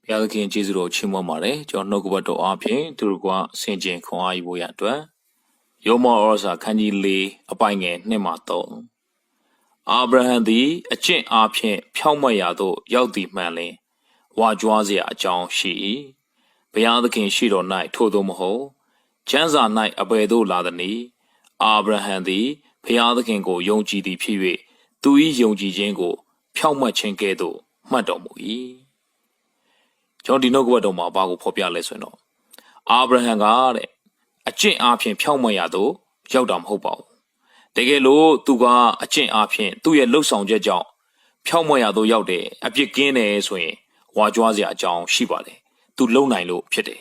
ဘုရားသခင်ကျေးဇူးတော်ချီးမွမ်းပါတယ်ကျွန်တော်နှုတ်ကပတ်တော်အားဖြင့်သူတို့ကဆင်ခြင်ခွန်အားယူဖို့ရအတွက်ယောမဩရစာခန်းကြီး၄အပိုင်ငယ်2မှ3အာဗြဟံသည်အကျင့်အားဖြင့်ဖြောင့်မတ်ရာသို့ရောက်သည်မှန်လျှင်ဝါကြွားเสียအကြောင်းရှိ၏ဘုရားသခင်ရှိတော်၌ထို့သောမဟုတ်ချမ်းသာ၌အဘယ်သို့လာသနည်းအာဗြဟံသည်ဘုရားသခင်ကိုယုံကြည်သည်ဖြစ်၍သူ၏ယုံကြည်ခြင်းကိုဖြောင့်မတ်ခြင်းကဲ့သို့မှတ်တော်မူ၏ကျွန်တော်ဒီနှုတ်ကပတ်တော်မှာဘာကိုဖော်ပြလဲဆိုရင်တော့အာဗြဟံကတဲ့အကျင့်အားဖြင့်ဖြောင့်မတ်ရာသို့ရောက်တာမဟုတ်ပါဘူးတကယ်လို့သူကအကျင့်အားဖြင့်သူ့ရဲ့လှုပ်ဆောင်ချက်ကြောင့်ဖြောင့်မတ်ရာသို့ရောက်တယ်အပြစ်ကင်းတယ်ဆိုရင်ဝါကြွားစရာအကြောင်းရှိပါတယ်သူလုံနိုင်လို့ဖြစ်တယ်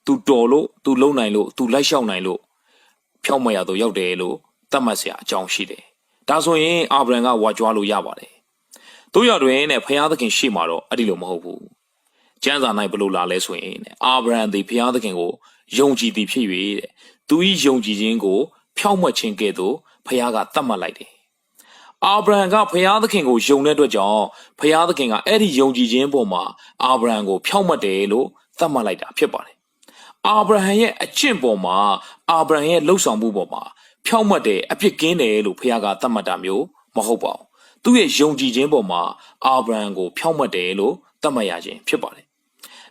သူတော်လို့သူလုံနိုင်လို့သူလိုက်လျှောက်နိုင်လို့ဖြောင့်မတ်ရာသို့ရောက်တယ်လို့သတ်မှတ်စရာအကြောင်းရှိတယ်ဒါဆိုရင်အာဗြဟံကဝါကြွားလို့ရပါတယ်တို့ရတွင်နဲ့ဘုရားသခင်ရှေ့မှာတော့အဲ့ဒီလိုမဟုတ်ဘူးကျမ်းစာ၌ဘလို့လာလဲဆိုရင်အာဗြဟံသည်ဘုရားသခင်ကိုယုံကြည်သည်ဖြစ်၍တဲ့သူ၏ယုံကြည်ခြင်းကိုဖြောင့်မတ်ခြင်းကဲ့သို့ဘုရားကသတ်မှတ်လိုက်တယ်အာဗြဟံကဘုရားသခင်ကိုယုံတဲ့အတွက်ကြောင့်ဘုရားသခင်ကအဲ့ဒီယုံကြည်ခြင်းပေါ်မှာအာဗြဟံကိုဖြောင့်မတ်တယ်လို့သတ်မှတ်လိုက်တာဖြစ်ပါတယ်အာဗြဟံရဲ့အကျင့်ပေါ်မှာအာဗြဟံရဲ့လှုပ်ဆောင်မှုပေါ်မှာဖြောင့်မတ်တယ်အပြစ်ကင်းတယ်လို့ဘုရားကသတ်မှတ်တာမျိုးမဟုတ်ပါဘူးသူ့ရဲ့ယုံကြည်ခြင်းပေါ်မှာအာဗြဟံကိုဖြောင့်မတ်တယ်လို့သတ်မှတ်ရခြင်းဖြစ်ပါတယ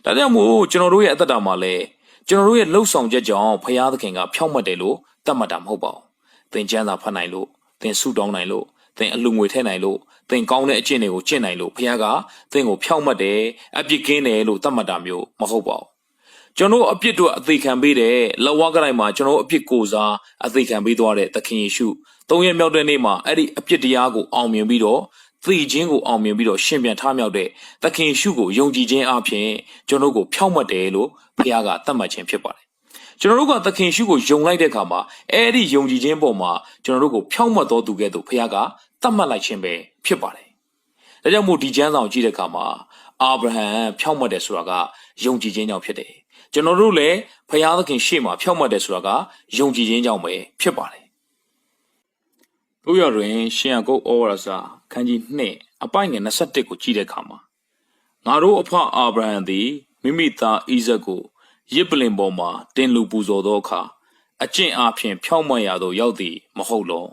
်ဒါကြောင့်မို့ကျွန်တော်တို့ရဲ့အသက်တာမှာလည်းကျွန်တော်တို့ရဲ့လှုပ်ဆောင်ချက်ကြောင့်ဘုရားသခင်ကဖြောင့်မတ်တယ်လို့သတ်မှတ်တာမဟုတ်ပါဘူးသင်ကျမ်းစာဖတ်နိုင်လို့သင်ဆုတောင်းနိုင်လို့သင်အလှငွေထည့်နိုင်လို့သင်ကောင်းတဲ့အကျင့်တွေကိုကျင့်နိုင်လို့ဘုရားကသင်ကိုဖြောင့်မတ်တယ်အပြစ်ကင်းတယ်လို့သတ်မှတ်တာမျိုးမဟုတ်ပါဘူးကျွန်တော်အပြစ်တို့အသေးခံပေးတယ်လက်ဝါးကတိုင်းမှာကျွန်တော်အပြစ်ကိုစားအသေးခံပေးသွားတဲ့သခင်ယေရှု၃ရက်မြောက်တဲ့နေ့မှာအဲ့ဒီအပြစ်တရားကိုအောင်မြင်ပြီးတော့သိခြင်းကိုအောင်မြင်ပြီးတော့ရှင်ပြန်ထမြောက်တဲ့သခင်ယေရှုကိုယုံကြည်ခြင်းအပြင်ကျွန်တော်ကိုဖြောင့်မတ်တယ်လို့ဘုရားကသတ်မှတ်ခြင်းဖြစ်ပါတယ်ကျွန်တော်တို့ကသခင်ယေရှုကိုယုံလိုက်တဲ့အခါမှာအဲ့ဒီယုံကြည်ခြင်းပေါ်မှာကျွန်တော်တို့ကိုဖြောင့်မတ်တော်သူကဲ့သို့ဘုရားကသတ်မှတ်လိုက်ခြင်းပဲဖြစ်ပါတယ်ဒါကြောင့်မို့ဒီကျမ်းစာကိုကြည့်တဲ့အခါမှာအာဗြဟံဖြောင့်မတ်တယ်ဆိုတာကယုံကြည်ခြင်းကြောင့်ဖြစ်တယ်ကျွန်တော်တို့လည်းဘုရားသခင်ရှေ့မှာဖြောင့်မတ်တယ်ဆိုတာကယုံကြည်ခြင်းကြောင့်ပဲဖြစ်ပါတယ်တို့ရတွင်ရှင်ယာကုပ်ဩဝါဒစာခန်းကြီး2အပိုင်ငယ်21ကိုကြည့်တဲ့အခါမှာငါတို့အဖအာဗြဟံသည်မိမိသားဣဇက်ကိုရစ်ပလင်ပေါ်မှာတင်လူပူဇော်သောအခါအကျင့်အပြင်ဖြောင့်မတ်ရာသို့ရောက်သည်မဟုတ်လော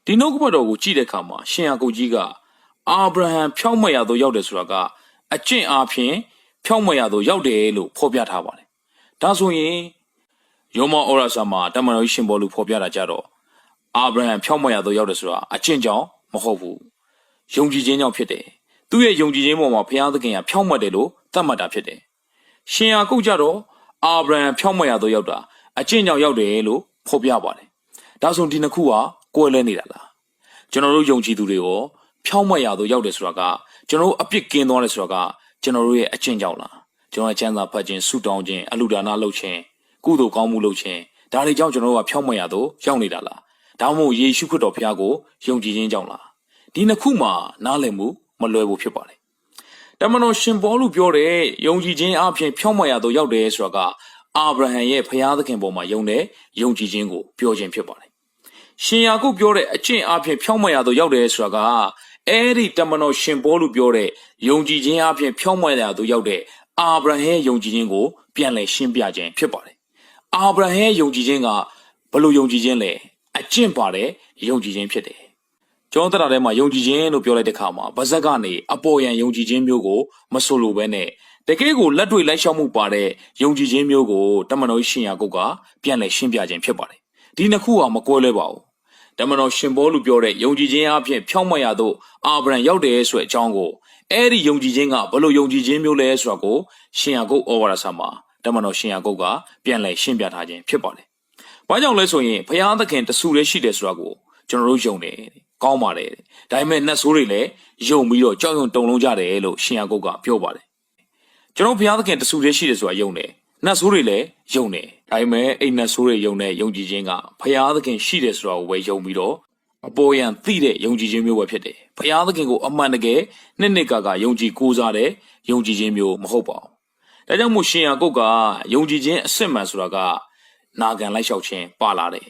ဒီနှုတ်ကပတ်တော်ကိုကြည့်တဲ့အခါမှာရှင်ယာကုပ်ကြီးကအာဗြဟံဖြောင့်မတ်ရာသို့ရောက်တယ်ဆိုတာကအကျင့်အပြင်ဖြောင့်မတ်ရာသို့ရောက်တယ်လို့ဖော်ပြထားပါတယ်ဒါဆိုရင်ယောမဩရစာမှာတမန်တော်ရှင်ဘောလူဖော်ပြတာကြတော့အာဗြဟံဖြောင့်မတ်ရာသို့ရောက်တယ်ဆိုတာအကျင့်ကြောင့်မဟုတ်ဘူးယုံကြည်ခြင်းကြောင့်ဖြစ်တယ်သူ့ရဲ့ယုံကြည်ခြင်းပေါ်မှာဘုရားသခင်ကဖြောင့်မတ်တယ်လို့သတ်မှတ်တာဖြစ်တယ်ရှင်ယာကုပ်ကြတော့အာဗြဟံဖြောင့်မတ်ရာသို့ရောက်တာအကျင့်ကြောင့်ရောက်တယ်လို့ဖော်ပြပါတယ်ဒါဆိုဒီနှစ်ခုကကွဲလဲနေတာလားကျွန်တော်တို့ယုံကြည်သူတွေရောဖြောင့်မတ်ရာသို့ရောက်တယ်ဆိုတာကကျွန်တော်တို့အပြစ်ကင်းသွားတယ်ဆိုတာကကျွန်တော်တို့ရဲ့အကျင့်ကြောင့်လားကျွန်တော်ကျမ်းစာဖတ်ခြင်းဆုတောင်းခြင်းအလှူဒါနလုပ်ခြင်းကုသိုလ်ကောင်းမှုလုပ်ခြင်းဒါတွေကြောင့်ကျွန်တော်တို့ကဖြောင့်မတ်ရာသို့ရောက်နေတာလားဒါမှမဟုတ်ယေရှုခရစ်တော်ဘုရားကိုယုံကြည်ခြင်းကြောင့်လားဒီနှစ်ခုမှာနားလည်မှုမလွယ်ဘူးဖြစ်ပါတယ်တမန်တော်ရှင်ပေါလုပြောတဲ့ယုံကြည်ခြင်းအပြင်ဖြောင့်မတ်ရာသို့ရောက်တယ်ဆိုတာကအာဗြဟံရဲ့ဘုရားသခင်ပေါ်မှာယုံတဲ့ယုံကြည်ခြင်းကိုပြောခြင်းဖြစ်ပါတယ်ရှင်ယာကုပ်ပြောတဲ့အကျင့်အပြင်ဖြောင့်မတ်ရာသို့ရောက်တယ်ဆိုတာကအဲ့ဒီတမန်တော်ရှင်ပေါလုပြောတဲ့ယုံကြည်ခြင်းအပြင်ဖြောင့်မတ်ရာသို့ရောက်တဲ့အာဗြဟံရဲ့ယုံကြည်ခြင်းကိုပြန်လည်ရှင်းပြခြင်းဖြစ်ပါတယ်အာဗြဟံရဲ့ယုံကြည်ခြင်းကဘယ်လိုယုံကြည်ခြင်းလဲအကျင့်ပါတဲ့ယုံကြည်ခြင်းဖြစ်တယ်ကျွန်တော်တို့ထဲမှာယုံကြည်ခြင်းလို့ပြောလိုက်တဲ့အခါမှာဗဇက်ကနေအပေါ်ယံယုံကြည်ခြင်းမျိုးကိုမဆိုလိုဘဲနဲ့တကယ်ကိုလက်တွေ့လိုက်လျှောက်မှုပါတဲ့ယုံကြည်ခြင်းမျိုးကိုတမန်တော်ရှင်ယာကုပ်ကပြန်လည်ရှင်းပြခြင်းဖြစ်ပါတယ်ဒီနှစ်ခုကမကွဲလဲပါဘူးတမန်တော်ရှင်ပေါလုပြောတဲ့ယုံကြည်ခြင်းအပြင်ဖြောင့်မတ်ရာသို့အာဗြဟံရောက်တယ်ဆိုတဲ့အကြောင်းကိုအဲ့ဒီယုံကြည်ခြင်းကဘယ်လိုယုံကြည်ခြင်းမျိုးလဲဆိုတာကိုရှင်ယာကုပ်ဩဝါဒစာမှာတမန်တော်ရှင်ယာကုပ်ကပြန်လည်ရှင်းပြထားခြင်းဖြစ်ပါတယ်ဘာကြောင့်လဲဆိုရင်ဘုရားသခင်တဆူတည်းရှိတယ်ဆိုတာကိုကျွန်တော်တို့ယုံတယ်ကောင်းပါတယ်ဒါပေမဲ့နတ်ဆိုးတွေလည်းယုံပြီးတော့ကြောက်ရွံ့တုန်လှုပ်ကြတယ်လို့ရှင်ယာကုပ်ကပြောပါတယ်ကျွန်တော်ဘုရားသခင်တဆူတည်းရှိတယ်ဆိုတာယုံတယ်နတ်ဆိုးတွေလည်းယုံတယ်ဒါပေမဲ့အိမ်နတ်ဆိုးတွေယုံတဲ့ယုံကြည်ခြင်းကဘုရားသခင်ရှိတယ်ဆိုတာကိုပဲယုံပြီးတော့အပေါ်ယံသိတဲ့ယုံကြည်ခြင်းမျိုးပဲဖြစ်တယ်ဘုရားသခင်ကိုအမှန်တကယ်နှစ်ကယုံကြည်ကိုးစားတဲ့ယုံကြည်ခြင်းမျိုးမဟုတ်ပါဘူးဒါကြောင့်မို့ရှင်ယာကုပ်ကယုံကြည်ခြင်းအစစ်မှန်ဆိုတာကနာခံလိုက်လျှောက်ခြင်းပါလာတယ်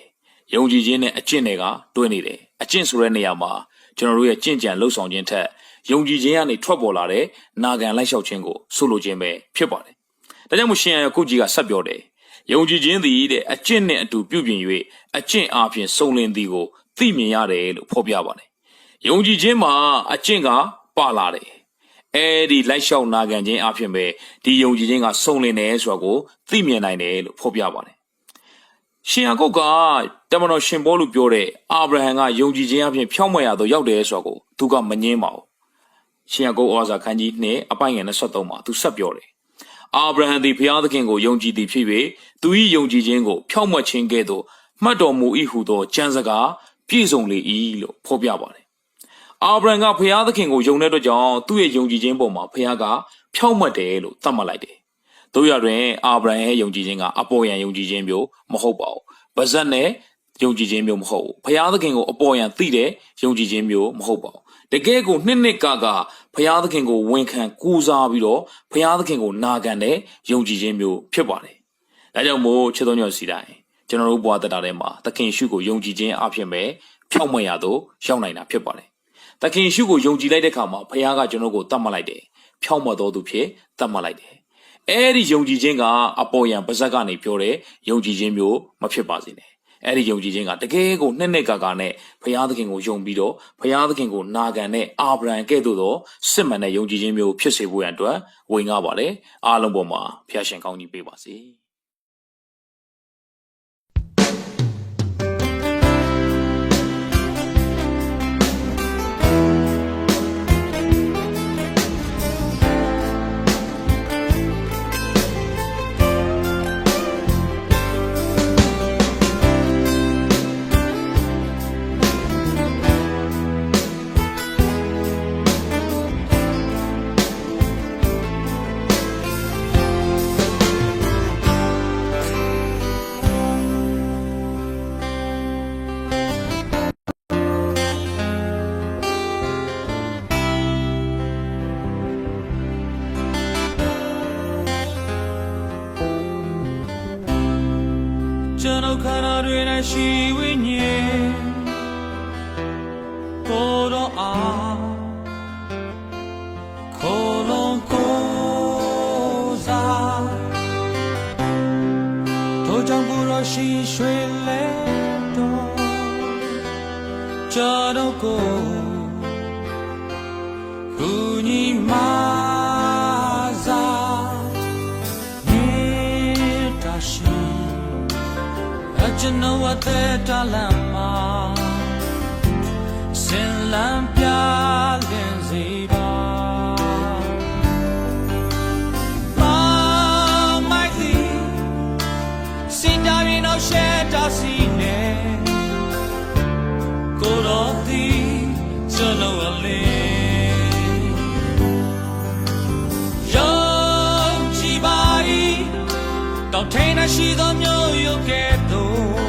ယုံကြည်ခြင်းနဲ့အကျင့်တွေကတွဲနေတယ်အကျင့်ဆိုတဲ့နေရာမှာကျွန်တော်တို့ရဲ့ကြင့်ကြံလှုပ်ဆောင်ခြင်းထက် ယုံကြည်ခြင်းကနေထွက်ပေါ်လာတဲ့နာခံလိုက်လျှောက်ခြင်းကိုဆိုလိုခြင်းပဲဖြစ်ပါတယ်။ဒါကြောင့်မို့ရှင်ကုတ်ကြီးကဆက်ပြောတယ်။ယုံကြည်ခြင်းသည်တဲ့အကျင့်နဲ့အတူပြုပြင်၍အကျင့်အပြင်စုံလင်သည်ကိုသိမြင်ရတယ်လို့ဖော်ပြပါတယ်။ယုံကြည်ခြင်းမှာအကျင့်ကပါလာတယ်။အဲဒီလိုက်လျှောက်နာခံခြင်းအပြင်ပဲဒီယုံကြည်ခြင်းကစုံလင်တယ်ဆိုတာကိုသိမြင်နိုင်တယ်လို့ဖော်ပြပါတယ်။ရှင်ယာကုပ်ကတမန်တော်ရှင်ပေါလုပြောတဲ့အာဗြဟံကယုံကြည်ခြင်းအပြင်ဖြောင့်မတ်ရသောရောက်တယ်ဆိုတာကိုသူကမငင်းပါဘူး။ရှင်ယာကုပ်ဩဝါစာခန်းကြီး2အပိုင်းငယ်23မှာသူဆက်ပြောတယ်။အာဗြဟံသည်ဘုရားသခင်ကိုယုံကြည်သည်ဖြစ်၍သူ၏ယုံကြည်ခြင်းကိုဖြောင့်မတ်ခြင်းကဲ့သို့မှတ်တော်မူ၏ဟုသောကျမ်းစကားပြည့်စုံလေ၏လို့ဖော်ပြပါတယ်။အာဗြဟံကဘုရားသခင်ကိုယုံတဲ့အတွက်ကြောင့်သူ့ရဲ့ယုံကြည်ခြင်းပေါ်မှာဘုရားကဖြောင့်မတ်တယ်လို့သတ်မှတ်လိုက်တယ်။တို့ရတွင်အာဗြဟံရဲ့ယုံကြည်ခြင်းကအပေါ်ယံယုံကြည်ခြင်းမျိုးမဟုတ်ပါဘူး။ဗဇက်နဲ့ယုံကြည်ခြင်းမျိုးမဟုတ်ဘူး။ဘုရားသခင်ကိုအပေါ်ယံသိတဲ့ယုံကြည်ခြင်းမျိုးမဟုတ်ပါဘူး။တကယ်ကိုနှစ်ကဘုရားသခင်ကိုဝန်ခံကူစားပြီးတော့ဘုရားသခင်ကိုနာခံတဲ့ယုံကြည်ခြင်းမျိုးဖြစ်ပါတယ်။ဒါကြောင့်မို့ချစ်တော်ညောစီတိုင်းကျွန်တော်တို့ဘဝတတထဲမှာသခင်ရှုကိုယုံကြည်ခြင်းအဖြစ်ပဲဖြောင့်မတ်ရသို့ရောက်နိုင်တာဖြစ်ပါတယ်။သခင်ရှုကိုယုံကြည်လိုက်တဲ့အခါမှာဘုရားကကျွန်တော်ကိုတတ်မှတ်လိုက်တယ်။ဖြောင့်မတ်တော်သူဖြစ်တတ်မှတ်လိုက်တယ်။အဲဒီယုံကြည်ခြင်းကအပေါ်ယံပါဇက်ကနေပြောတဲ့ယုံကြည်ခြင်းမျိုးမဖြစ်ပါစေနဲ့။အဲ့ဒီယုံကြည်ခြင်းကတကယ်ကိုနှစ်နဲ့နဲ့ဘုရားသခင်ကိုယုံပြီးတော့ဘုရားသခင်ကိုနာခံတဲ့အာဗြဟံကဲ့သို့သောစစ်မှန်တဲ့ယုံကြည်ခြင်းမျိုးဖြစ်စေဖို့ရန်အတွက်ဝင်ကားပါတယ်အားလုံးပေါ်မှာဖျားရှင်ကောင်းကြီးပေးပါစေကျွန်တော်ခန္ဓာတွေနဲ့ရှိဝိညာဉ်ကိုယ်တော်အားခေါ်လုံးကိုယ်စားထိုကြောင့်ကိုယ်တော်ရှိရွှေလဲတော်ကျွန်တော်ကိုကူညီမာကျွန်တော်အသက်တာလမ်းမှာဆင်လန်းပြလင်းစေပါမိုက်ဒီစင်ကြရင်တော့ရှဲတာစီနေကိုတော်ဒီကျွန်တော်အလေးယုံကြည်ပါ၏တောင်းထိန်ရှိသောမျိုးရုပ်ကဲ့သို့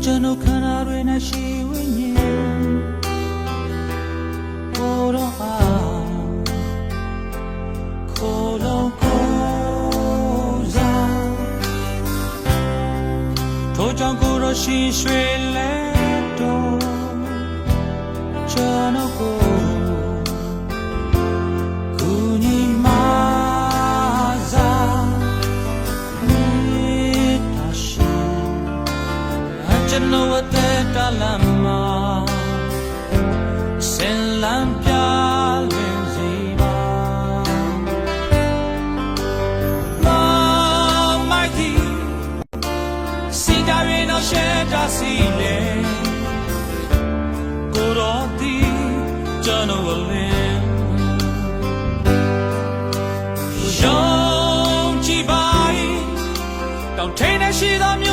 ကျွန်တော်ခန္ဓာတွေနဲ့ရှိဝိညာဉ်ကိုယ်တော်အားခေါ်လုံးကိုယ်စားထိုကြောင့်ကိုယ်တော်ရှိရွှေလဲတော်ကျွန်တော်ကိုကူညီမာကျွန်တော်အသက်တာလမ်းမှာ eternal land ယုံကြည်ပါ၏တောင်ထိန်တဲ့ရှိသောမြို့